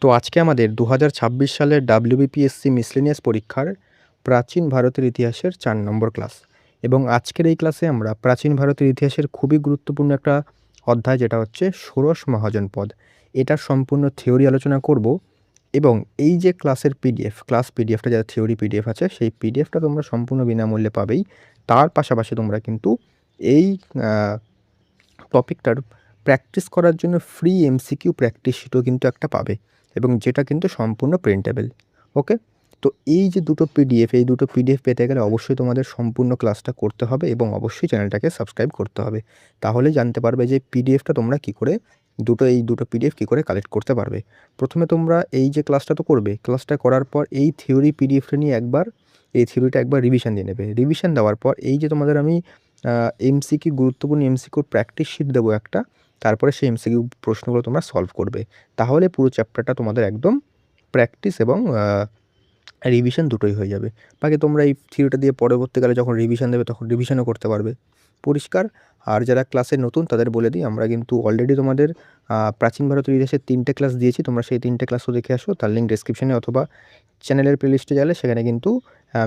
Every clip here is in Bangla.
তো আজকে আমাদের ২০২৬ সালের WBPSC মিসলেনিয়াস পরীক্ষার প্রাচীন ভারতের ইতিহাসের ৪ নম্বর ক্লাস। এবং আজকের এই ক্লাসে আমরা প্রাচীন ভারতের ইতিহাসের খুবই গুরুত্বপূর্ণ একটা অধ্যায়, যেটা হচ্ছে ষোড়শ মহাজনপদ। এটার সম্পূর্ণ থিওরি আলোচনা করব। এবং এই যে ক্লাসের ক্লাস পিডিএফটা, যারা থিওরি পিডিএফ আছে, সেই পিডিএফটা তোমরা সম্পূর্ণ বিনামূল্যে পাবেই। তার পাশাপাশি তোমরা কিন্তু এই টপিকটার প্র্যাকটিস করার জন্য ফ্রি এমসিকিউ প্র্যাকটিস শিটও কিন্তু একটা পাবে, এবং যেটা কিন্তু সম্পূর্ণ প্রিন্টেবল। ওকে, তো এই যে এই দুটো পিডিএফ পেতে গেলে অবশ্যই তোমাদের সম্পূর্ণ ক্লাসটা করতে হবে এবং অবশ্যই চ্যানেলটাকে সাবস্ক্রাইব করতে হবে। তাহলে জানতে পারবে যে পিডিএফটা তোমরা কী করে এই দুটো পিডিএফ কী করে কালেক্ট করতে পারবে। প্রথমে তোমরা এই যে ক্লাসটা তো করবে, ক্লাসটা করার পর এই থিওরি পিডিএফটা নিয়ে এই থিওরিটা একবার রিভিশন দিয়ে নেবে। রিভিশন দেওয়ার পর এই যে তোমাদের আমি গুরুত্বপূর্ণ এমসিকিউর প্র্যাকটিস শিট দেবো একটা, তারপরে সেই এমসিকিউ প্রশ্নগুলো তোমরা সলভ করবে। তাহলে পুরো চ্যাপ্টারটা তোমাদের একদম প্র্যাকটিস এবং রিভিশন দুটোই হয়ে যাবে। বাকি তোমরা এই থিওরিটা দিয়ে পরবর্তীকালে যখন রিভিশন দেবে তখন রিভিশনও করতে পারবে। পরিষ্কার? আর যারা ক্লাসে নতুন তাদের বলে দিই, আমরা কিন্তু অলরেডি তোমাদের প্রাচীন ভারতের ইতিহাসের 3টে ক্লাস দিয়েছি। তোমরা সেই 3টে ক্লাসও দেখে আসো। তার লিঙ্ক ডেসক্রিপশনে অথবা চ্যানেলের প্লেলিস্টে গেলে সেখানে কিন্তু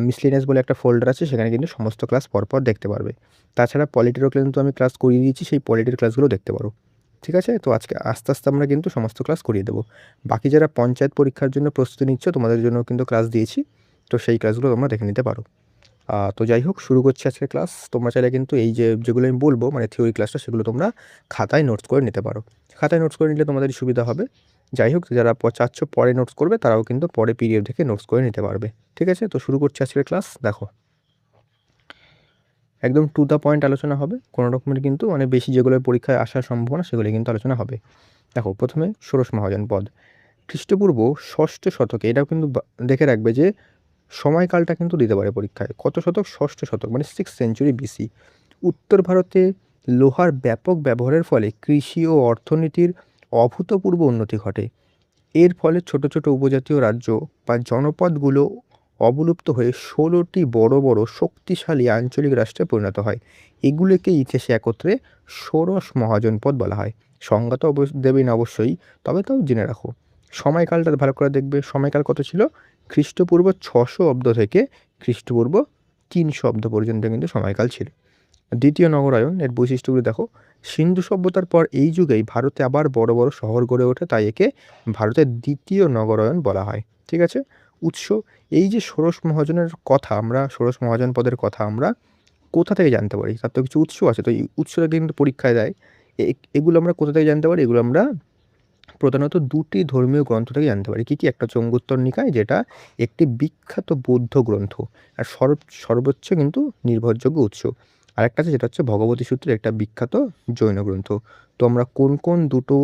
মিসলেনিয়াস বলে একটা ফোল্ডার আছে, সেখানে কিন্তু সমস্ত ক্লাস পরপর দেখতে পারবে। তাছাড়া পলিটিরও কিন্তু আমি ক্লাস করিয়ে দিয়েছি, সেই পলিটির ক্লাসগুলো দেখতে পারো। ঠিক আছে? তো আজকে আস্তে আস্তে আমরা কিন্তু সমস্ত ক্লাস করিয়ে দেবো। বাকি যারা পঞ্চায়েত পরীক্ষার জন্য প্রস্তুতি নিচ্ছ, তোমাদের জন্য কিন্তু ক্লাস দিয়েছি, তো সেই ক্লাসগুলো তোমরা দেখে নিতে পারো। তো যাই হোক, শুরু করছি আজকের ক্লাস। তোমরা চাইলে কিন্তু এই যেগুলো আমি বলবো, মানে থিওরি ক্লাসটা, সেগুলো তোমরা খাতায় নোটস করে নিতে পারো। খাতায় নোটস করে নিলে তোমাদের সুবিধা হবে। যাই হোক, যারা চাচ্ছ পরে নোটস করবে, তারাও কিন্তু পরে পিডিএফ দেখে নোটস করে নিতে পারবে। ঠিক আছে? তো শুরু করছি আজকের ক্লাস। দেখো, একদম টু দ্য পয়েন্ট আলোচনা হবে। কোনো রকমের কিন্তু মানে বেশি যেগুলো পরীক্ষায় আসার সম্ভাবনা, সেগুলো কিন্তু আলোচনা হবে। দেখো, প্রথমে ষোড়শ মহাজনপদ, খ্রিস্টপূর্ব 6ষ্ঠ শতকে। এটাও কিন্তু দেখে রাখবে যে সময়কালটা কিন্তু দিতে পারে পরীক্ষায়। কত শতক? 6ষ্ঠ শতক, মানে 6th সেঞ্চুরি বিসি। উত্তর ভারতে লোহার ব্যাপক ব্যবহারের ফলে কৃষি ও অর্থনীতির অভূতপূর্ব উন্নতি ঘটে। এর ফলে ছোট ছোট উপজাতীয় রাজ্য বা জনপদগুলো অবলুপ্ত হয়ে 16টি বড় বড় শক্তিশালী আঞ্চলিক রাষ্ট্রে পরিণত হয়। এগুলোকে ইতিহাসে একত্রে ষোড়শ মহাজনপদ বলা হয়। সংজ্ঞা তো দেবেই না অবশ্যই, তবে তাও জেনে রাখো। সময়কালটা ভালো করে দেখবে। সময়কাল কত ছিল? খ্রিস্টপূর্ব 600 অব্দ থেকে খ্রিস্টপূর্ব 300 অব্দ পর্যন্ত কিন্তু সময়কাল ছিল। দ্বিতীয় নগরায়ন, এর বৈশিষ্ট্যগুলো দেখো। সিন্ধু সভ্যতার পর এই যুগেই ভারতে আবার বড় বড় শহর গড়ে ওঠে, তাই একে ভারতের দ্বিতীয় নগরায়ন বলা হয়। ঠিক আছে? উৎস, এই যে ষোড়শ মহাজন পদের কথা আমরা কোথা থেকে জানতে পারি? তার তো কিছু উৎস আছে। তো এই উৎসটা কিন্তু পরীক্ষায় দেয়। এগুলো আমরা কোথা থেকে জানতে পারি? এগুলো আমরা প্রধানত 2টি ধর্মীয় গ্রন্থ থেকে জানতে পারি। কি? একটা চঙ্গুত্তর নিকায়, যেটা একটি বিখ্যাত বৌদ্ধ গ্রন্থ, আর সর্বোচ্চ কিন্তু নির্ভরযোগ্য উৎস। আরেকটা আছে, যেটা হচ্ছে ভগবতী সূত্রের একটা বিখ্যাত জৈন গ্রন্থ। তো আমরা কোন কোন দুটো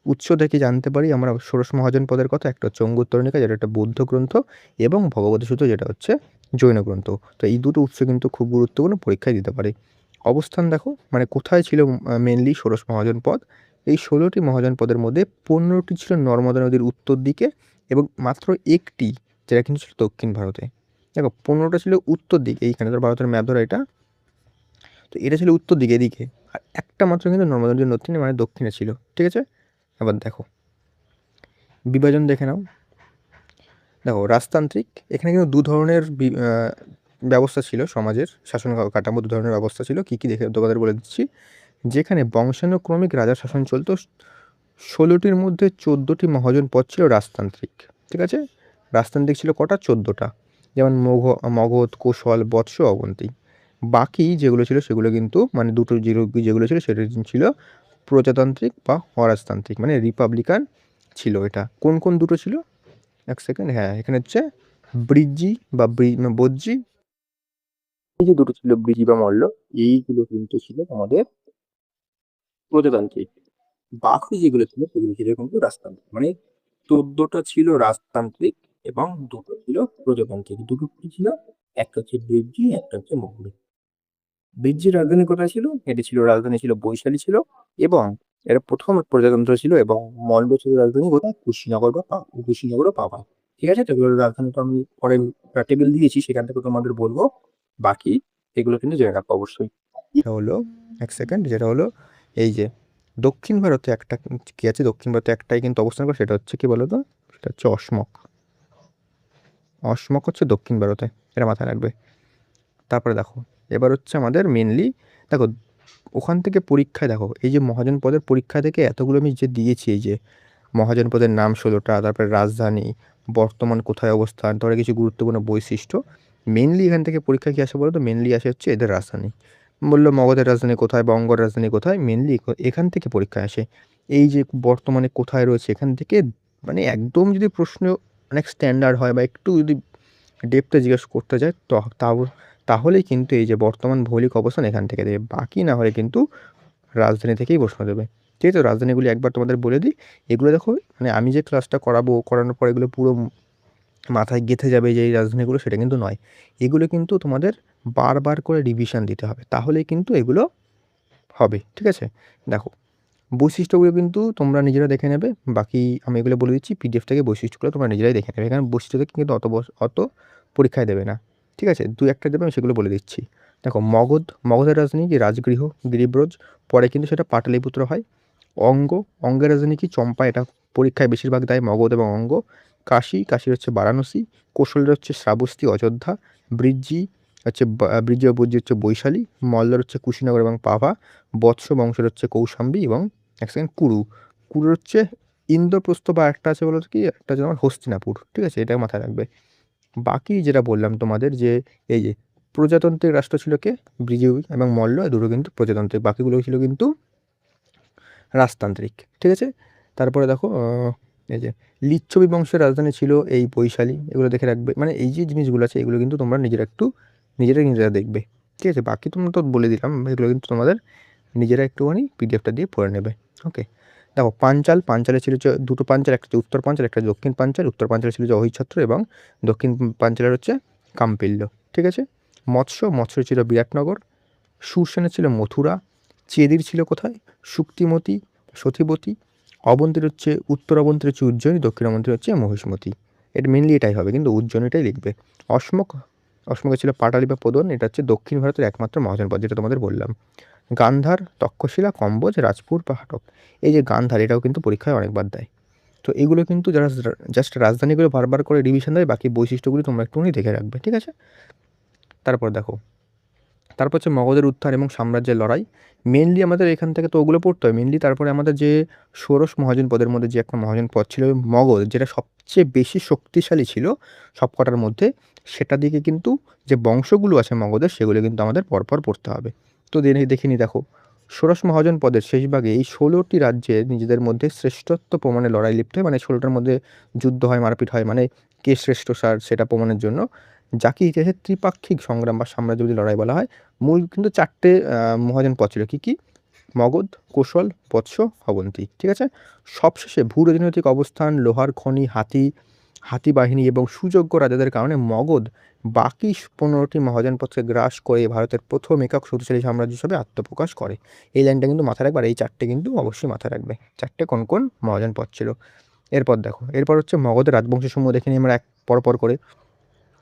উৎস থেকে জানতে পারি আমরা ষোড়শ মহাজনপদের কথা? একটা হচ্ছে অঙ্গুত্তর নিকায়, যেটা একটা বৌদ্ধ গ্রন্থ, এবং ভগবতী সূত্র, যেটা হচ্ছে জৈন গ্রন্থ। তো এই দুটো উৎস কিন্তু খুব গুরুত্বপূর্ণ, পরীক্ষায় দিতে পারে। অবস্থান দেখো, মানে কোথায় ছিল মেনলি ষোড়শ মহাজনপদ। এই 16টি মহাজনপদের মধ্যে 15টি ছিল নর্মদা নদীর উত্তর দিকে, এবং মাত্র একটি, যেটা কিন্তু ছিল দক্ষিণ ভারতে। দেখো, 15টা ছিল উত্তর দিকে, এইখানে ধর ভারতের ম্যাপ ধরো এটা, তো এটা ছিল উত্তর দিকে এদিকে, আর একটা মাত্র কিন্তু নর্মদা নদীর দক্ষিণে, মানে দক্ষিণে ছিল। ঠিক আছে? এবার দেখো, বিভাজন দেখে নাও। দেখো, রাজতান্ত্রিক, এখানে কিন্তু দু ধরনের ব্যবস্থা ছিল, সমাজের শাসন কাঠামো দু ধরনের ব্যবস্থা ছিল। কী কী দেখে তোমাদের বলে দিচ্ছি। যেখানে বংশানুক্রমিক রাজা শাসন চলতো, 16টির মধ্যে 14টি মহাজন পদ ছিল রাজতান্ত্রিক। ঠিক আছে? রাজতান্ত্রিক ছিল কটা? 14টা। যেমন মগধ, কোশল, বৎস, অবন্তী। বাকি যেগুলো ছিল সেগুলো কিন্তু, মানে দুটো যেগুলো ছিল সেটা ছিল প্রজাতান্ত্রিক বা অরাজতান্ত্রিক, মানে রিপাবলিকান ছিল। এটা কোন কোন দুটো ছিল? এক সেকেন্ড, হ্যাঁ, এখানে হচ্ছে ব্রিজি বা বজ্জি, এই যে দুটো ছিল ব্রিজি বা মল্ল, এইগুলো কিন্তু ছিল আমাদের প্রজাতান্ত্রিক। বাকি যেগুলো ছিল সেগুলো ছিল কিন্তু রাজতান্ত্রিক। মানে 14টা ছিল রাজতান্ত্রিক এবং দুটো ছিল প্রজাতান্ত্রিক। দুটো কি ছিল? একটা হচ্ছে ব্রিজি, একটা হচ্ছে মল্ল। ব্রিজির রাজধানী কোথায় ছিল? রাজধানী ছিল বৈশালী ছিল, এবং এর প্রথম প্রজাতন্ত্র ছিল, এবং মল্ল ছিল রাজধানী কোথায়? কুশীনগর ও পাবা। ঠিক আছে? তো এগুলোর রাজধানী তো আমি পরে টেবিল দিয়েছি, সেখান থেকে তোমাদের বলবো। বাকি এগুলো কিন্তু জেনে রাখো অবশ্যই। এটা হলো, এক সেকেন্ড, যেটা হলো এই যে দক্ষিণ ভারতে একটা কী আছে, দক্ষিণ ভারতে একটাই কিন্তু অবস্থান করে, সেটা হচ্ছে কী বলো তো, সেটা হচ্ছে অসমক। অসমক হচ্ছে দক্ষিণ ভারতে, এটা মাথায় রাখবে। তারপরে দেখো এবার হচ্ছে আমাদের মেনলি দেখো ওখান থেকে পরীক্ষায় দেখো এই যে মহাজন পদের পরীক্ষা থেকে এতগুলো আমি যে দিয়েছি, এই যে মহাজন পদের নাম 16টা, তারপরে রাজধানী, বর্তমান কোথায় অবস্থান, তারপরে কিছু গুরুত্বপূর্ণ বৈশিষ্ট্য, মেনলি এখান থেকে পরীক্ষা কী আসে বলো তো, মেনলি আসে হচ্ছে এদের রাজধানী। বললো মগধের রাজধানী কোথায়, বঙ্গর রাজধানী কোথায়, মেনলি এখান থেকে পরীক্ষায় আসে। এই যে বর্তমানে কোথায় রয়েছে এখান থেকে, মানে একদম যদি প্রশ্ন অনেক স্ট্যান্ডার্ড হয় বা একটু যদি ডেপথে জিজ্ঞেস করতে যায় তাহলেই কিন্তু এই যে বর্তমান ভৌগোলিক অবস্থান এখান থেকে দেবে, বাকি না হলে কিন্তু রাজধানী থেকেই প্রশ্ন দেবে। ঠিক আছে, রাজধানীগুলি একবার তোমাদের বলে দিই। এগুলো দেখো মানে আমি যে ক্লাসটা করানোর পর এগুলো পুরো মাথায় গেঁথে যাবে যে এই রাজধানীগুলো, সেটা কিন্তু নয়। এগুলো কিন্তু তোমাদের বারবার করে রিভিশন দিতে হবে, তাহলেই কিন্তু এগুলো হবে। ঠিক আছে, দেখো বৈশিষ্ট্যগুলো কিন্তু তোমরা নিজেরা দেখে নেবে, বাকি আমি এগুলো বলে দিচ্ছি, পিডিএফ থেকে বৈশিষ্ট্যগুলো তোমরা নিজেরাই দেখে নেবে। এখানে বৈশিষ্ট্য থেকে কিন্তু অত পরীক্ষায় দেবে না। ঠিক আছে, দু একটা দেবে, আমি সেগুলো বলে দিচ্ছি। দেখো মগধের রাজধানী কি, রাজগৃহ, গিরিব্রজ, পরে কিন্তু সেটা পাটলিপুত্র হয়। অঙ্গের রাজধানী কি, চম্পা, এটা পরীক্ষায় বেশিরভাগ দেয় মগধ এবং অঙ্গ। কাশীর হচ্ছে বারাণসী। কোশলের হচ্ছে শ্রাবস্তী, অযোধ্যা। বৃজ্জি বা বুজ্জি হচ্ছে বৈশালী। মল্লের হচ্ছে কুশীনগর এবং পাভা। বৎস বংশের হচ্ছে কৌশাম্বী এবং এক সেকেন্ড কুরুর হচ্ছে ইন্দ্রপ্রস্থ, বা একটা আছে বলো তো কি, একটা হচ্ছে তোমার হস্তিনাপুর। ঠিক আছে, এটা মাথায় রাখবে। বাকি যেটা বললাম তোমাদের যে এই যে প্রজাতান্ত্রিক রাষ্ট্র ছিল কে, ব্রিজ এবং মল্ল, দুটো কিন্তু প্রজাতান্ত্রিক, বাকিগুলো ছিল কিন্তু রাজতান্ত্রিক। ঠিক আছে, তারপরে দেখো এই যে লিচ্ছবি বংশের রাজধানী ছিল এই বৈশালী, এগুলো দেখে রাখবে। মানে এই যে জিনিসগুলো আছে এগুলো কিন্তু তোমরা নিজেরা দেখবে। ঠিক আছে, বাকি তোমরা তো বলে দিলাম, এগুলো কিন্তু তোমাদের নিজেরা একটুখানি পিডিএফটা দিয়ে পড়ে নেবে। ওকে, দেখো পাঞ্চালে ছিল যে দুটো পাঞ্চাল, একটা হচ্ছে উত্তর পাঞ্চাল, একটা দক্ষিণ পাঞ্চাল। উত্তর পাঞ্চালে ছিল যে অহিচ্ছত্র এবং দক্ষিণ পাঞ্চালের হচ্ছে কাম্পিল্য। ঠিক আছে, মৎস্য ছিল বিরাটনগর। সুরসেনের ছিল মথুরা। চেদির ছিল কোথায়, শুক্তিমতী, সতীবতী। উত্তর অবন্তীর হচ্ছে উজ্জয়িনী, দক্ষিণ অবন্তীর হচ্ছে মহিষ্মতি। এটা মেনলি এটাই হবে, কিন্তু উজ্জয়িনীটাই লিখবে। অসমকে ছিল পাটালি বা পোদন, এটা হচ্ছে দক্ষিণ ভারতের একমাত্র মহাজনপদ, যেটা তোমাদের বললাম। গান্ধার, তক্ষশিলা, কম্বোজ, রাজপুর বা হাটক। এই যে গান্ধার, এটাও কিন্তু পরীক্ষায় অনেকবার দেয়। তো এগুলো কিন্তু যারা জাস্ট রাজধানীগুলো বারবার করে রিভিশন দেয়, বাকি বৈশিষ্ট্যগুলি তোমরা একটুখানি দেখে রাখবে। ঠিক আছে, তারপর দেখো, তারপর হচ্ছে মগধের উত্থান এবং সাম্রাজ্যের লড়াই। মেনলি আমাদের এখান থেকে তো ওগুলো পড়তে হয় মেনলি। তারপরে আমাদের যে ষোড়শ মহাজন পদের মধ্যে যে একটা মহাজন পদ ছিল মগধ, যেটা সবচেয়ে বেশি শক্তিশালী ছিল সবকটার মধ্যে, সেটা দিকে কিন্তু যে বংশগুলো আছে মগধের, সেগুলো কিন্তু আমাদের পরপর পড়তে হবে। তো দেখে নি, দেখো ষোড়শ মহাজন পদের শেষ ভাগে এই 16টি রাজ্যে নিজেদের মধ্যে শ্রেষ্ঠত্ব প্রমাণে লড়াই লিপ্ত হয়, মানে 16টার মধ্যে যুদ্ধ হয়, মারপিট হয়, মানে কে শ্রেষ্ঠ সার সেটা প্রমাণের জন্য, যাকে ইতিহাসে ত্রিপাক্ষিক সংগ্রাম বা সাম্রাজ্যবাদী লড়াই বলা হয়। মূল কিন্তু 4টে মহাজন পদ ছিল, কী মগধ, কোশল, বৎস, অবন্তী। ঠিক আছে, সবশেষে ভূ রাজনৈতিক অবস্থান, লোহার খনি, হাতি বাহিনী এবং সুযোগ্য রাজাদের কারণে মগধ বাকি 15টি মহাজনপদকে গ্রাস করে ভারতের প্রথম একক শক্তিশালী সাম্রাজ্য হিসেবে আত্মপ্রকাশ করে। এই লাইনটা কিন্তু মাথায় রাখবে, আর এই 4টে কিন্তু অবশ্যই মাথায় রাখবে, 4টে কোন কোন মহাজনপদ ছিল। এরপর হচ্ছে মগধের রাজবংশসমূহ দেখে নিই আমরা এক পর করে।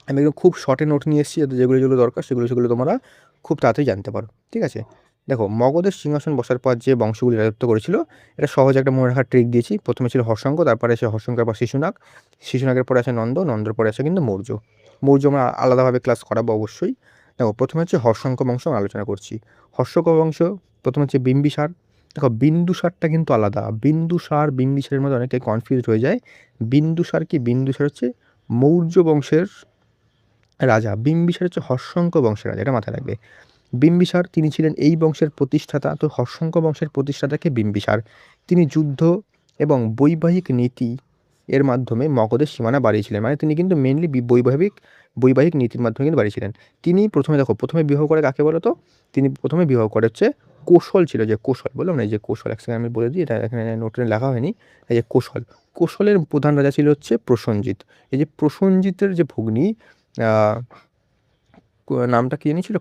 আমি একদম খুব শর্টে নোট নিয়ে এসেছি, যাতে যেগুলো দরকার সেগুলো তোমরা খুব তাড়াতাড়ি জানতে পারো। ঠিক আছে, দেখো মগধের সিংহাসন বসার পর যে বংশগুলি রাজত্ব করেছিল, এটা সহজ একটা মনে রাখার ট্রিক দিয়েছি। প্রথমে ছিল হর্ষঙ্ক, তারপরে আছে হর্ষঙ্কের পর শিশুনাগের পরে আছে নন্দর পরে আছে কিন্তু মৌর্য আমরা আলাদাভাবে ক্লাস করাবো অবশ্যই। দেখো প্রথমে হচ্ছে হর্ষঙ্ক বংশ আমরা আলোচনা করছি। হর্ষঙ্ক বংশ প্রথমে হচ্ছে বিম্বিসার। দেখো বিন্দুসারটা কিন্তু আলাদা, বিম্বিসারের মধ্যে অনেকে কনফিউজড হয়ে যায়। বিন্দুসার হচ্ছে মৌর্য বংশের রাজা, বিম্বিসার হচ্ছে হর্ষঙ্ক বংশের রাজা, এটা মাথায় রাখবে। বিম্বিসার তিনি ছিলেন এই বংশের প্রতিষ্ঠাতা। তো হর্ষঙ্ক বংশের প্রতিষ্ঠাতাকে বিম্বিসার, তিনি যুদ্ধ এবং বৈবাহিক নীতি এর মাধ্যমে মগধের সীমানা বাড়িয়েছিলেন। মানে তিনি কিন্তু মেনলি বৈবাহিক নীতির মাধ্যমে কিন্তু বাড়িয়েছিলেন। তিনি প্রথমে বিবাহ করে কাকে বলো তো, তিনি প্রথমে বিবাহ করে হচ্ছে কোশল ছিল, যে কোশল বললাম না, এই যে কোশল, এক সেকেন্ড আমি বলে দিই, এটা এখানে নোটে লেখা হয়নি। এই যে কোশলের প্রধান রাজা ছিল হচ্ছে প্রসেনজিৎ। এই যে প্রসেনজিতের যে ভগ্নী, নামটা কি জানি ছিল,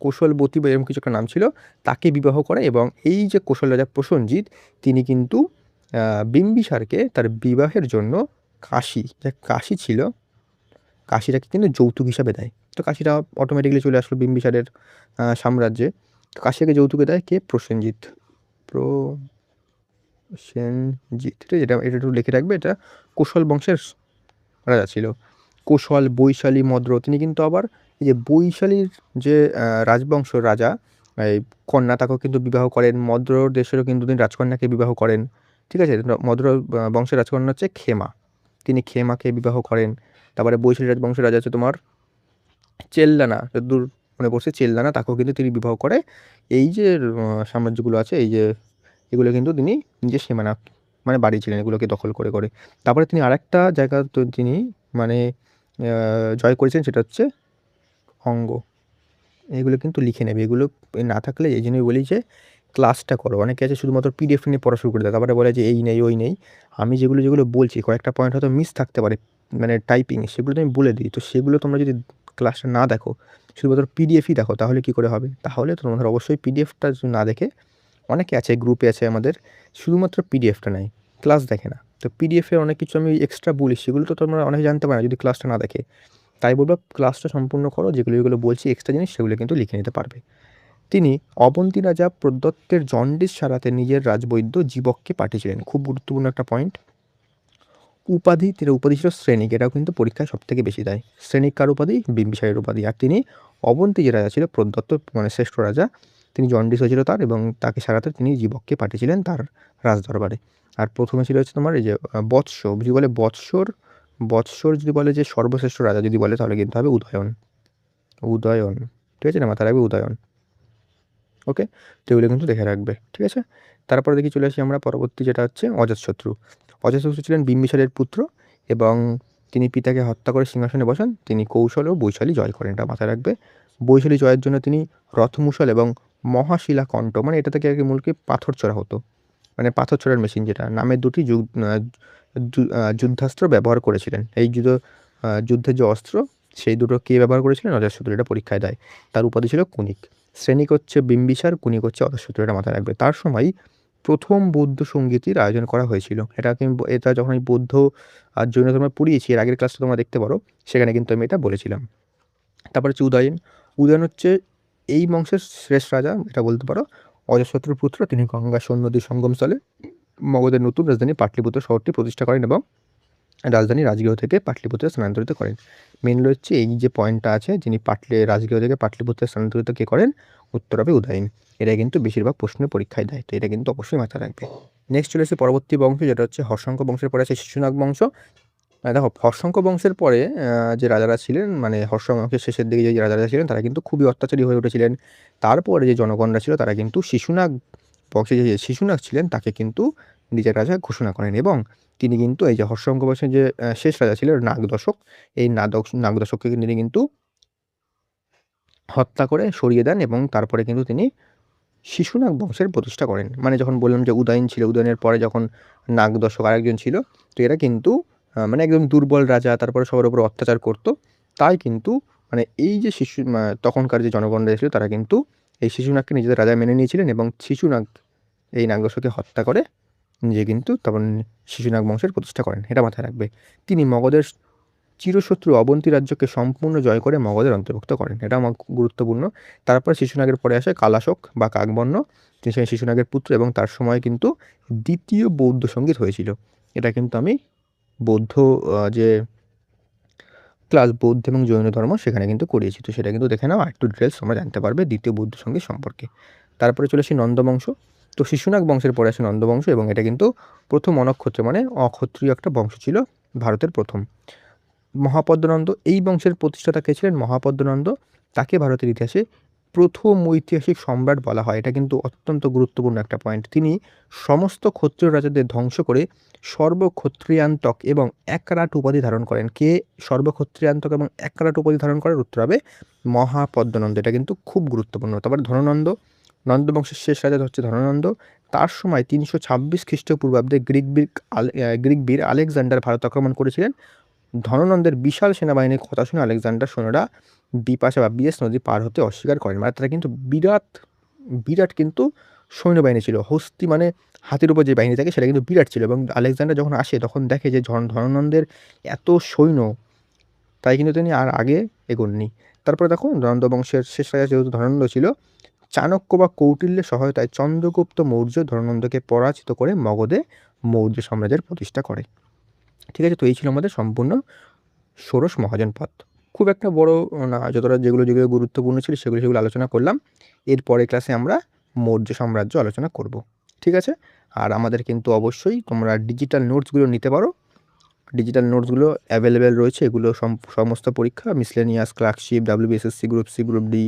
কৌশলবতী বা এরকম কিছু একটা নাম ছিল, তাকে বিবাহ করে। এবং এই যে কোশল রাজা প্রসেনজিৎ, তিনি কিন্তু বিম্বিসারকে তার বিবাহের জন্য কাশী ছিল, কাশীটাকে কিন্তু যৌতুক হিসাবে দেয়। তো কাশীটা অটোমেটিক্যালি চলে আসলো বিম্বিসারের সাম্রাজ্যে। তো কাশীকে যৌতুকে দেয় কে, প্রসেনজিৎ, ঠিক আছে, এটা এটা একটু লিখে রাখবে। এটা কোশল বংশের রাজা ছিল। কোশল, বৈশালী, মদ্র, তিনি কিন্তু আবার এই যে বৈশালীর যে রাজবংশ রাজা এই কন্যা তাকেও কিন্তু বিবাহ করেন। মদ্র দেশেরও কিন্তু তিনি রাজকন্যাকে বিবাহ করেন, ঠিক আছে। মদ্র বংশের রাজকন্যা হচ্ছে খেমা, তিনি খেমাকে বিবাহ করেন। তারপরে বৈশালী রাজবংশের রাজা হচ্ছে তোমার চেল্লানা, যতদূর মনে পড়ছে চেল্লানা, তাকেও কিন্তু তিনি বিবাহ করে। এই যে সাম্রাজ্যগুলো আছে, এই যে এগুলো কিন্তু তিনি নিজের সীমানা মানে বাড়িয়েছিলেন এগুলোকে দখল করে করে। তারপরে তিনি আরেকটা জায়গা তো তিনি মানে জয় করেছেন, সেটা হচ্ছে অঙ্গ। এগুলো কিন্তু লিখে নেবে, এগুলো না থাকলে এই জন্যই বলি যে ক্লাসটা করো। অনেকে আছে শুধুমাত্র পিডিএফ নিয়ে পড়া শুরু করে দেয়, তারপরে বলে যে এই নেই ওই নেই। আমি যেগুলো যেগুলো বলছি কয়েকটা পয়েন্ট হয়তো মিস থাকতে পারে মানে টাইপিং, সেগুলো তো আমি বলে দিই। তো সেগুলো তোমরা যদি ক্লাসটা না দেখো, শুধুমাত্র পিডিএফই দেখো, তাহলে কী করে হবে? তাহলে তোমাদের অবশ্যই পিডিএফটা না দেখে, অনেকে আছে গ্রুপে আছে আমাদের শুধুমাত্র পিডিএফটা নেয়, ক্লাস দেখে না। তো পিডিএফে অনেক কিছু আমি এক্সট্রা বলি, সেগুলো তো তোমরা অনেকে জানতে পারে না যদি ক্লাসটা না দেখে। তাই বলবো ক্লাসটা সম্পূর্ণ করো, যেগুলো যেগুলো বলছি এক্সট্রা জিনিস সেগুলো কিন্তু লিখে নিতে পারবে। তিনি অবন্তী রাজা প্রদত্তের জন্ডিস সারাতে নিজের রাজবৈদ্য জীবককে পাঠিয়েছিলেন। খুব গুরুত্বপূর্ণ একটা পয়েন্ট। উপাধি, তিনি উপাধি ছিল শ্রেণিক, এটাও কিন্তু পরীক্ষায় সব থেকে বেশি দেয়। শ্রেণিক কার উপাধি? বিম্বিসারের উপাধি। আর তিনি অবন্তী যে রাজা ছিল, প্রদত্ত মানে শ্রেষ্ঠ রাজা, তিনি জন্ডিস হয়েছিল তার, এবং তাকে সারাতে তিনি জীবককে পাঠিয়েছিলেন তার রাজদরবারে। আর প্রথমে ছিল হচ্ছে তোমার এই যে বৎস, যদি বলে বৎসর, বৎসর যদি বলে যে সর্বশ্রেষ্ঠ রাজা যদি বলে, তাহলে কিন্তু হবে উদয়ন। উদয়ন, ঠিক আছে না, মাথায় রাখবে উদয়ন। ওকে, তো এগুলো কিন্তু দেখে রাখবে, ঠিক আছে। তারপরে দেখি চলে আসি আমরা পরবর্তী, যেটা হচ্ছে অজাতশত্রু। অজাতশত্রু ছিলেন বিম্বিসারের পুত্র এবং তিনি পিতাকে হত্যা করে সিংহাসনে বসান। তিনি কৌশল ও বৈশালী জয় করেন, এটা মাথায় রাখবে। বৈশালী জয়ের জন্য তিনি রথমুশল এবং মহাশিলা কণ্ঠ, মানে এটা থেকে আর কি মূলকে পাথর ছোড়া হতো, মানে পাথর ছোড়ার মেশিন যেটা, নামের দুটি যুদ্ধাস্ত্র ব্যবহার করেছিলেন। এই যুদ্ধের যে অস্ত্র, সেই দুটো কে ব্যবহার করেছিলেন? অজাতশত্রু, এটা পরীক্ষায় দেয়। তার উপাধি ছিল কুনিক। শ্রেণিক হচ্ছে বিম্বিসার, কুনিক হচ্ছে অজাতশত্রু, এটা মাথায় রাখবে। তার সময় প্রথম বৌদ্ধ সঙ্গীতের আয়োজন করা হয়েছিল। এটা যখন আমি বৌদ্ধ আর জৈন ধর্ম পড়িয়েছি, এর আগের ক্লাসটা তোমরা দেখতে পারো, সেখানে কিন্তু আমি এটা বলেছিলাম। তারপর হচ্ছে উদয়ন। উদয়ন হচ্ছে এই বংশের শ্রেষ্ঠ রাজা, এটা বলতে পারো। অজাতশত্রুর পুত্র, তিনি গঙ্গা সোন নদীর সঙ্গমস্থলে মগধের নতুন রাজধানী পাটলিপুত্র শহরটি প্রতিষ্ঠা করেন এবং রাজধানী রাজগৃহ থেকে পাটলিপুত্রে স্থানান্তরিত করেন। মেনলি হচ্ছে এই যে পয়েন্টটা আছে, যিনি রাজগৃহ থেকে পাটলিপুত্রে স্থানান্তরিত কে করেন? উত্তর হবে উদয়ন। এটা কিন্তু বেশিরভাগ প্রশ্নের পরীক্ষায় দেয়, তো এটা কিন্তু অবশ্যই মাথায় রাখবে। নেক্সট চলে এসেছে পরবর্তী বংশ, যেটা হচ্ছে হর্ষঙ্ক বংশের পরে আছে শিশুনাগ বংশ। দেখো হর্ষঙ্ক বংশের পরে যে রাজারা ছিলেন, মানে হর্ষঙ্ক বংশের শেষের দিকে যে রাজারা ছিলেন, তারা কিন্তু খুবই অত্যাচারী হয়ে উঠেছিলেন। তারপরে যে জনগণরা ছিল, তারা কিন্তু শিশুনাগ বংশে যে শিশুনাগ ছিলেন, তাকে কিন্তু নিজের রাজা ঘোষণা করেন। এবং তিনি কিন্তু এই যে হর্ষঙ্ক বংশের যে শেষ রাজা ছিলেন নাগদশক, এই নাগদশককে তিনি কিন্তু হত্যা করে সরিয়ে দেন, এবং তারপরে কিন্তু তিনি শিশুনাগ বংশের প্রতিষ্ঠা করেন। মানে যখন বললাম যে উদয়ন ছিল, উদয়নের পরে যখন নাগদশক আরেকজন ছিল, তো এরা কিন্তু মানে একদম দুর্বল রাজা, তারপরে সবার উপর অত্যাচার করতো। তাই কিন্তু মানে এই যে তখনকার যে জনগণরা ছিল, তারা কিন্তু এই শিশুনাগকে নিজেদের রাজা মেনে নিয়েছিলেন, এবং শিশুনাগ এই নাগদশককে হত্যা করে নিজে কিন্তু তখন শিশুনাগ বংশের প্রতিষ্ঠা করেন, এটা মাথায় রাখবে। তিনি মগধের চিরশত্রু অবন্তী রাজ্যকে সম্পূর্ণ জয় করে মগধের অন্তর্ভুক্ত করেন, এটা আমার গুরুত্বপূর্ণ। তারপর শিশুনাগের পরে আসে কালাশক বা কাকবর্ণ, তিনি শিশুনাগের পুত্র, এবং তার সময় কিন্তু দ্বিতীয় বৌদ্ধ সঙ্গীত হয়েছিল। এটা কিন্তু আমি বৌদ্ধ যে ক্লাস বৌদ্ধ এবং জৈন ধর্ম সেখানে কিন্তু করিয়েছি, তো সেটা কিন্তু দেখে নাও, একটু ডিটেলস তোমরা জানতে পারবে দ্বিতীয় বৌদ্ধ সঙ্গীত সম্পর্কে। তারপরে চলে আসি নন্দবংশ। তো শিশুনাগ বংশের পরে আসে নন্দবংশ, এবং এটা কিন্তু প্রথম অনক্ষত্র মানে অক্ষত্রিয় একটা বংশ ছিল, ভারতের প্রথম। মহাপদ্মনন্দ এই বংশের প্রতিষ্ঠাতা কে ছিলেন? মহাপদ্মনন্দ, তাকে ভারতের ইতিহাসে প্রথম ঐতিহাসিক সম্রাট বলা হয়, এটা কিন্তু অত্যন্ত গুরুত্বপূর্ণ একটা পয়েন্ট। তিনি সমস্ত ক্ষত্রিয় রাজাদের ধ্বংস করে সর্বক্ষত্রিয়ান্তক এবং একরাট উপাধি ধারণ করেন। কে সর্বক্ষত্রিয়ান্তক এবং একরাট উপাধি ধারণ করার? উত্তর হবে মহাপদ্মনন্দ, এটা কিন্তু খুব গুরুত্বপূর্ণ। তারপরে ধননন্দ, নন্দ বংশের শেষ রাজা হচ্ছে ধননন্দ। তার সময় 326 খ্রিস্টপূর্বাব্দে গ্রিক বীর আলেকজান্ডার ভারত আক্রমণ করেছিলেন। ধননন্দের বিশাল সেনাবাহিনীর কথা শুনে আলেকজান্ডার সৈন্যরা বিপাশা বা বিএস নদী পার হতে অস্বীকার করেন। মানে তারা কিন্তু বিরাট বিরাট কিন্তু সৈন্যবাহিনী ছিল। হস্তি মানে হাতির উপর যে বাহিনী থাকে, সেটা কিন্তু বিরাট ছিল, এবং আলেকজান্ডার যখন আসে তখন দেখে যে ধননন্দের এত সৈন্য, তাই কিন্তু তিনি আর আগে এগোননি। তারপরে দেখো নন্দ বংশের শেষ রাজা যেহেতু ধননন্দ ছিল, চাণক্য বা কৌটিল্যের সহায়তায় চন্দ্রগুপ্ত মৌর্য ধননন্দকে পরাজিত করে মগধে মৌর্য সাম্রাজ্যের প্রতিষ্ঠা করে। ঠিক আছে? তো এই ছিল আমাদের সম্পূর্ণ ষোড়শ মহাজনপদ। খুব একটা বড় না, যতটা যেগুলো গুরুত্বপূর্ণ ছিল সেগুলো আলোচনা করলাম। এর পরের ক্লাসে আমরা মৌর্য সাম্রাজ্য আলোচনা করব। ঠিক আছে? আর আমাদের কিন্তু অবশ্যই তোমরা ডিজিটাল নোটসগুলো নিতে পারো। ডিজিটাল নোটসগুলো অ্যাভেলেবেল রয়েছে। এগুলো সমস্ত পরীক্ষা miscellaneous, clerkship, WBSSC, group C, group D,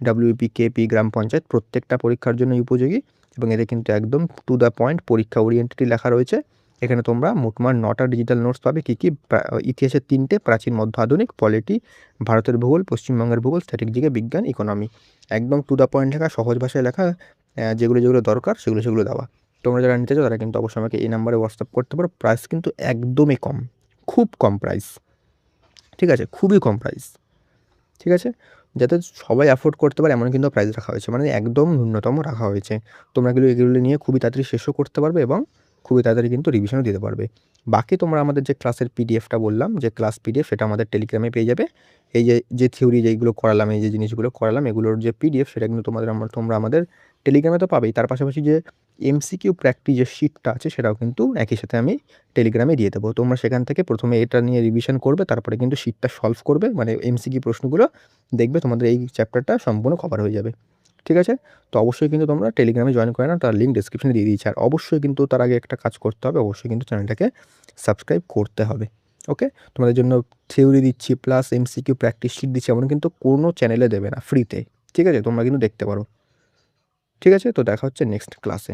WP, KP, গ্রাম পঞ্চায়েত প্রত্যেকটা পরীক্ষার জন্যই উপযোগী এবং এতে কিন্তু একদম টু দ্য পয়েন্ট পরীক্ষা ওরিয়েন্টেডই লেখা রয়েছে। এখানে তোমরা মোটমাট 9টা ডিজিটাল নোটস পাবে। কী ইতিহাসের 3টে, প্রাচীন, মধ্য, আধুনিক, পলিটি, ভারতের ভূগোল, পশ্চিমবঙ্গের ভূগোল, স্ট্র্যাটেজিকে, বিজ্ঞান, ইকোনমি। একদম টু দ্য পয়েন্ট লেখা, সহজ ভাষায় লেখা, যেগুলো দরকার সেগুলো দেওয়া। তোমরা যারা নিতে চাও তারা কিন্তু অবশ্যই আমাকে এই নাম্বারে হোয়াটসঅ্যাপ করতে পারো। প্রাইস কিন্তু একদমই কম, খুব কম প্রাইস। ঠিক আছে? খুবই কম প্রাইস। ঠিক আছে? যাতে সবাই অ্যাফোর্ড করতে পারে এমন কিন্তু প্রাইস রাখা হয়েছে, মানে একদম ন্যূনতম রাখা হয়েছে। তোমরা এগুলো নিয়ে খুবই তাড়াতাড়ি শেষও করতে পারবে এবং খুবই তাড়াতাড়ি কিন্তু রিভিশনও দিতে পারবে। বাকি তোমরা আমাদের যে ক্লাসের পিডিএফটা বললাম, যে ক্লাস পিডিএফ, সেটা আমাদের টেলিগ্রামে পেয়ে যাবে। এই যে থিওরি যেইগুলো করালাম, এই যে জিনিসগুলো করালাম, এগুলোর যে পিডিএফ সেটা কিন্তু তোমরা আমাদের টেলিগ্রামে তো পাবেই। তার পাশাপাশি যে এমসিকিউ প্র্যাকটিস যে শিটটা আছে সেটাও কিন্তু একই সাথে আমি টেলিগ্রামে দিয়ে দেবো। তোমরা সেখান থেকে প্রথমে এটা নিয়ে রিভিশন করবে, তারপরে কিন্তু শিটটা সলভ করবে, মানে এমসিকিউ প্রশ্নগুলো দেখবে, তোমাদের এই চ্যাপ্টারটা সম্পূর্ণ কভার হয়ে যাবে। ঠিক আছে? তো অবশ্যই কিন্তু তোমরা টেলিগ্রামে জয়েন করে নাও, তার লিঙ্ক ডেসক্রিপশনে দিয়ে দিয়েছি। আর অবশ্যই কিন্তু তার আগে একটা কাজ করতে হবে, অবশ্যই কিন্তু চ্যানেলটাকে সাবস্ক্রাইব করতে হবে। ওকে? তোমাদের জন্য থিওরি দিচ্ছি প্লাস এমসিকিউ প্র্যাকটিস শিট দিচ্ছি, এমন কিন্তু কোনো চ্যানেলে দেবে না ফ্রিতে। ঠিক আছে? তোমরা কিন্তু দেখতে পারো। ঠিক আছে? তো দেখা হচ্ছে নেক্সট ক্লাসে।